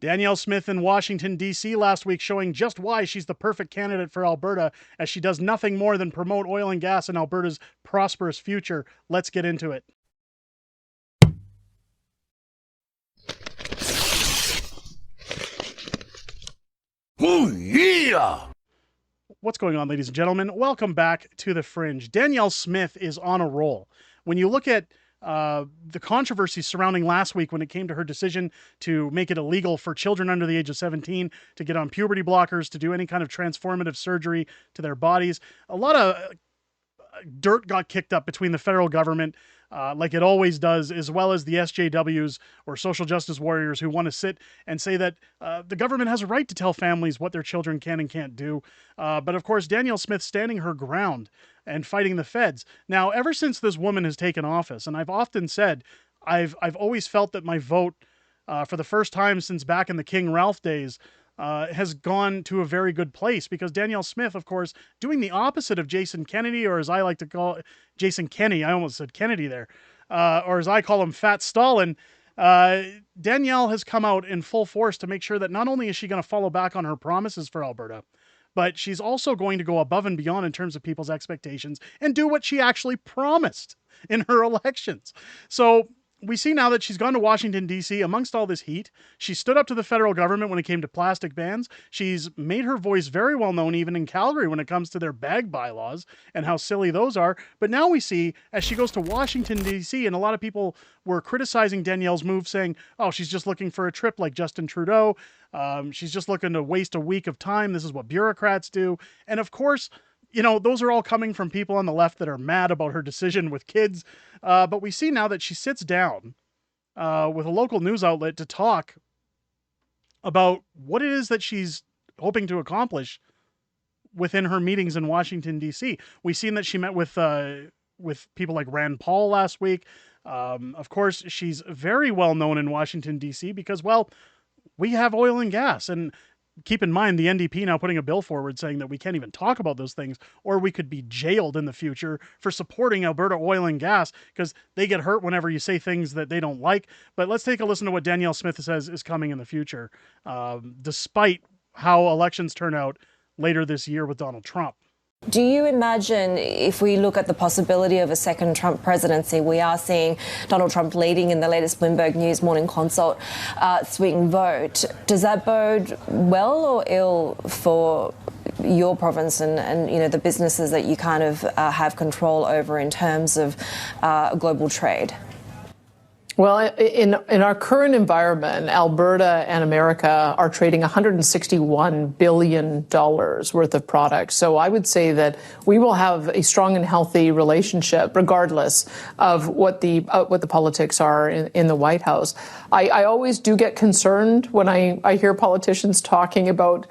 Danielle Smith in Washington, D.C. last week showing just why she's the perfect candidate for Alberta, as she does nothing more than promote oil and gas in Alberta's prosperous future. Let's get into it. Oh, yeah! What's going on, ladies and gentlemen? Welcome back to The Fringe. Danielle Smith is on a roll. When you look at the controversy surrounding last week when it came to her decision to make it illegal for children under the age of 17 to get on puberty blockers, to do any kind of transformative surgery to their bodies, a lot of dirt got kicked up between the federal government, like it always does, as well as the SJWs, or social justice warriors, who want to sit and say that the government has a right to tell families what their children can and can't do. But of course, Danielle Smith standing her ground and fighting the feds. Now, ever since this woman has taken office, and I've often said, I've always felt that my vote, for the first time since back in the King Ralph days, has gone to a very good place, because Danielle Smith, of course, doing the opposite of Jason Kennedy, or as I like to call it, Jason Kenney, I almost said Kennedy there, or as I call him, Fat Stalin, Danielle has come out in full force to make sure that not only is she going to follow back on her promises for Alberta, but she's also going to go above and beyond in terms of people's expectations and do what she actually promised in her elections. So we see now that she's gone to Washington, D.C. amongst all this heat. She stood up to the federal government when it came to plastic bans. She's made her voice very well known even in Calgary when it comes to their bag bylaws and how silly those are. But now we see, as she goes to Washington, D.C., and a lot of people were criticizing Danielle's move, saying, oh, she's just looking for a trip like Justin Trudeau. She's just looking to waste a week of time. This is what bureaucrats do. And of course, you know, those are all coming from people on the left that are mad about her decision with kids. But we see now that she sits down with a local news outlet to talk about what it is that she's hoping to accomplish within her meetings in Washington, D.C. We've seen that she met with people like Rand Paul last week. Of course, she's very well known in Washington, D.C. because, well, we have oil and gas. And keep in mind, the NDP now putting a bill forward saying that we can't even talk about those things, or we could be jailed in the future for supporting Alberta oil and gas, because they get hurt whenever you say things that they don't like. But let's take a listen to what Danielle Smith says is coming in the future, despite how elections turn out later this year with Donald Trump. Do you imagine, if we look at the possibility of a second Trump presidency, we are seeing Donald Trump leading in the latest Bloomberg News Morning Consult swing vote. Does that bode well or ill for your province and you know, the businesses that you kind of have control over in terms of global trade? Well, in our current environment, Alberta and America are trading $161 billion worth of products. So I would say that we will have a strong and healthy relationship, regardless of what the politics are in the White House. I always do get concerned when I hear politicians talking about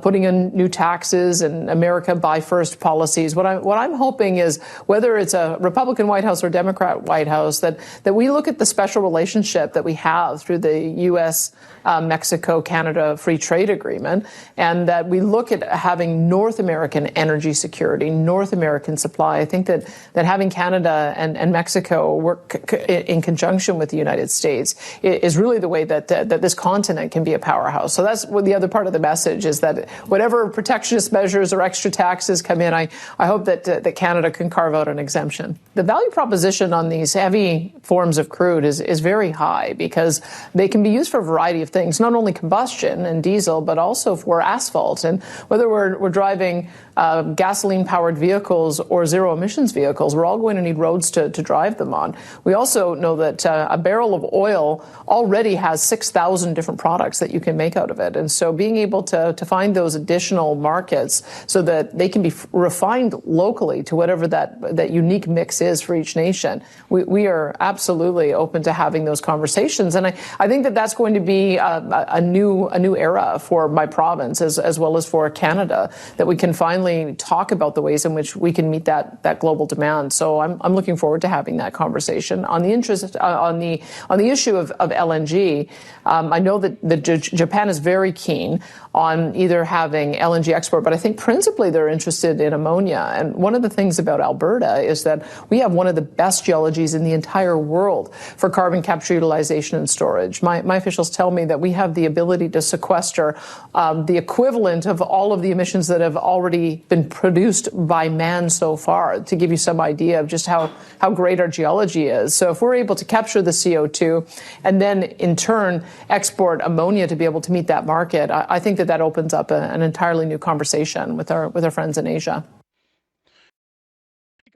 putting in new taxes and America buy first policies. What I'm hoping is, whether it's a Republican White House or Democrat White House, that we look at the special relationship that we have through the U.S. Mexico-Canada Free Trade Agreement, and that we look at having North American energy security, North American supply. I think that having Canada and Mexico work in conjunction with the United States is really the way that this continent can be a powerhouse. So that's what the other part of the message is, that whatever protectionist measures or extra taxes come in, I hope that Canada can carve out an exemption. The value proposition on these heavy forms of crude is very high, because they can be used for a variety of things, not only combustion and diesel, but also for asphalt. And whether we're driving gasoline-powered vehicles or zero-emissions vehicles, we're all going to need roads to drive them on. We also know that a barrel of oil already has 6,000 different products that you can make out of it. And so being able to find those additional markets so that they can be refined locally to whatever that unique mix is for each nation, we are absolutely open to having those conversations. And I think that that's going to be a new era for my province, as well as for Canada, that we can finally finally talk about the ways in which we can meet that global demand. So I'm looking forward to having that conversation. On the issue of LNG, I know that Japan is very keen on either having LNG export, but I think principally they're interested in ammonia. And one of the things about Alberta is that we have one of the best geologies in the entire world for carbon capture, utilization, and storage. My officials tell me that we have the ability to sequester the equivalent of all of the emissions that have already been produced by man so far, to give you some idea of just how great our geology is. So if we're able to capture the CO2 and then in turn export ammonia to be able to meet that market, I think that opens up an entirely new conversation with our friends in Asia.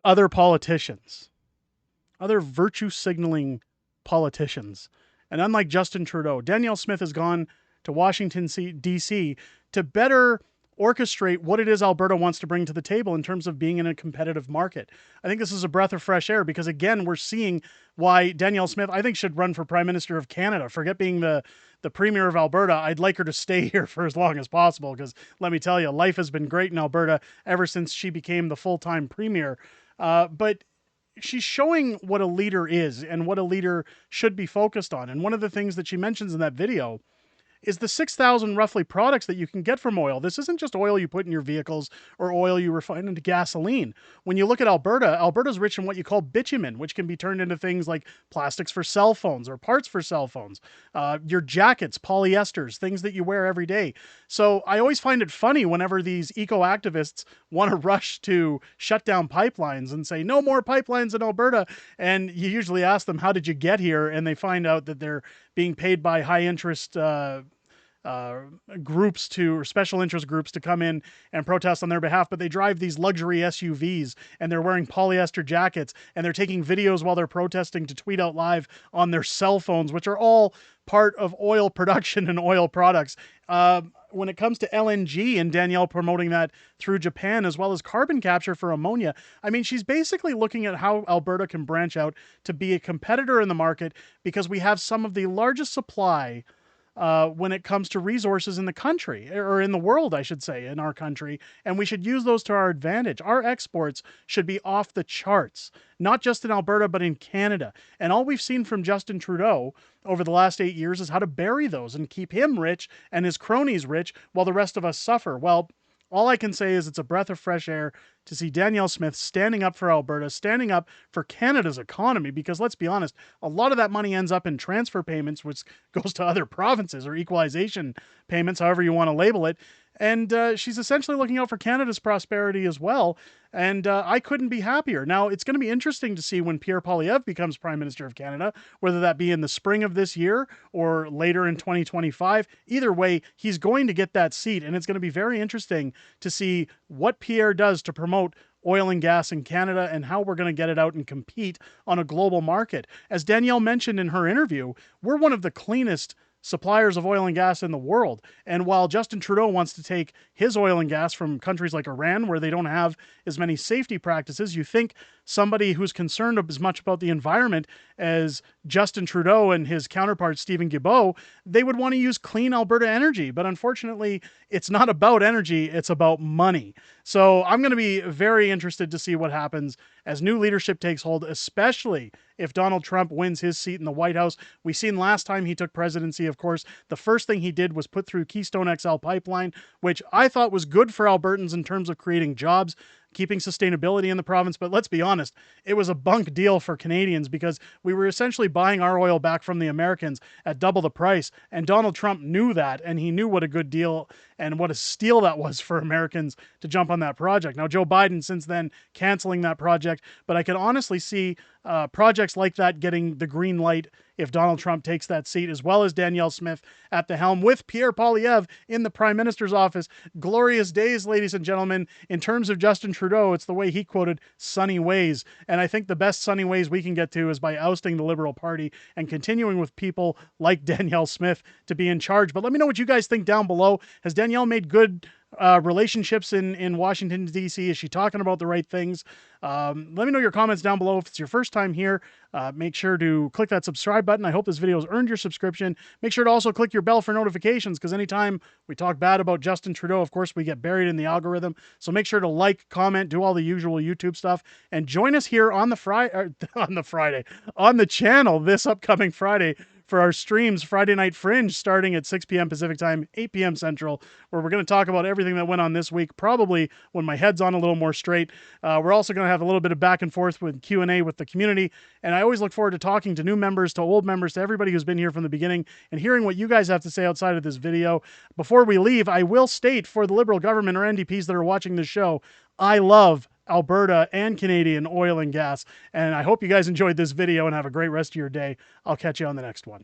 Other politicians, other virtue signaling politicians, and unlike Justin Trudeau, Danielle Smith has gone to Washington, D.C. to better orchestrate what it is Alberta wants to bring to the table in terms of being in a competitive market. I think this is a breath of fresh air because, again, we're seeing why Danielle Smith, I think, should run for Prime Minister of Canada. Forget being the Premier of Alberta. I'd like her to stay here for as long as possible because, let me tell you, life has been great in Alberta ever since she became the full-time Premier. But she's showing what a leader is and what a leader should be focused on. And one of the things that she mentions in that video is the 6,000 roughly products that you can get from oil. This isn't just oil you put in your vehicles or oil you refine into gasoline. When you look at Alberta, Alberta's rich in what you call bitumen, which can be turned into things like plastics for cell phones or parts for cell phones, your jackets, polyesters, things that you wear every day. So I always find it funny whenever these eco-activists want to rush to shut down pipelines and say, no more pipelines in Alberta. And you usually ask them, how did you get here? And they find out that they're being paid by high interest groups or special interest groups to come in and protest on their behalf, but they drive these luxury SUVs and they're wearing polyester jackets and they're taking videos while they're protesting to tweet out live on their cell phones, which are all part of oil production and oil products. When it comes to LNG and Danielle promoting that through Japan, as well as carbon capture for ammonia, I mean, she's basically looking at how Alberta can branch out to be a competitor in the market because we have some of the largest supply when it comes to resources in the country, or in the world, I should say, in our country, and we should use those to our advantage. Our exports should be off the charts, not just in Alberta, but in Canada. And all we've seen from Justin Trudeau over the last 8 years is how to bury those and keep him rich and his cronies rich while the rest of us suffer. Well, all I can say is it's a breath of fresh air to see Danielle Smith standing up for Alberta, standing up for Canada's economy, because let's be honest, a lot of that money ends up in transfer payments, which goes to other provinces, or equalization payments, however you want to label it. And she's essentially looking out for Canada's prosperity as well. And I couldn't be happier. Now, it's going to be interesting to see when Pierre Poilievre becomes Prime Minister of Canada, whether that be in the spring of this year or later in 2025. Either way, he's going to get that seat. And it's going to be very interesting to see what Pierre does to promote oil and gas in Canada and how we're going to get it out and compete on a global market. As Danielle mentioned in her interview, we're one of the cleanest suppliers of oil and gas in the world. And while Justin Trudeau wants to take his oil and gas from countries like Iran, where they don't have as many safety practices, you think somebody who's concerned as much about the environment as Justin Trudeau and his counterpart, Stephen Guilbeault, they would want to use clean Alberta energy. But unfortunately, it's not about energy, it's about money. So I'm going to be very interested to see what happens as new leadership takes hold, especially if Donald Trump wins his seat in the White House. We seen last time he took presidency, of course, the first thing he did was put through Keystone XL pipeline, which I thought was good for Albertans in terms of creating jobs, keeping sustainability in the province. But let's be honest, it was a bunk deal for Canadians because we were essentially buying our oil back from the Americans at double the price. And Donald Trump knew that, and he knew what a good deal and what a steal that was for Americans to jump on that project. Now, Joe Biden, since then, canceling that project, but I could honestly see projects like that getting the green light if Donald Trump takes that seat, as well as Danielle Smith at the helm with Pierre Poilievre in the Prime Minister's office. Glorious days, ladies and gentlemen. In terms of Justin Trudeau, it's the way he quoted sunny ways. And I think the best sunny ways we can get to is by ousting the Liberal Party and continuing with people like Danielle Smith to be in charge. But let me know what you guys think down below. Has Danielle made good relationships in Washington, D.C.? Is she talking about the right things? Let me know your comments down below. If it's your first time here, make sure to click that subscribe button. I hope this video has earned your subscription. Make sure to also click your bell for notifications, because anytime we talk bad about Justin Trudeau, of course, we get buried in the algorithm. So make sure to like, comment, do all the usual YouTube stuff, and join us here on the channel this upcoming Friday for our streams, Friday Night Fringe, starting at 6 p.m. Pacific time, 8 p.m. Central, where we're going to talk about everything that went on this week, probably when my head's on a little more straight. We're also going to have a little bit of back and forth with Q&A with the community, and I always look forward to talking to new members, to old members, to everybody who's been here from the beginning, and hearing what you guys have to say outside of this video. Before we leave, I will state for the Liberal government or NDPs that are watching this show, I love Alberta and Canadian oil and gas. And I hope you guys enjoyed this video and have a great rest of your day. I'll catch you on the next one.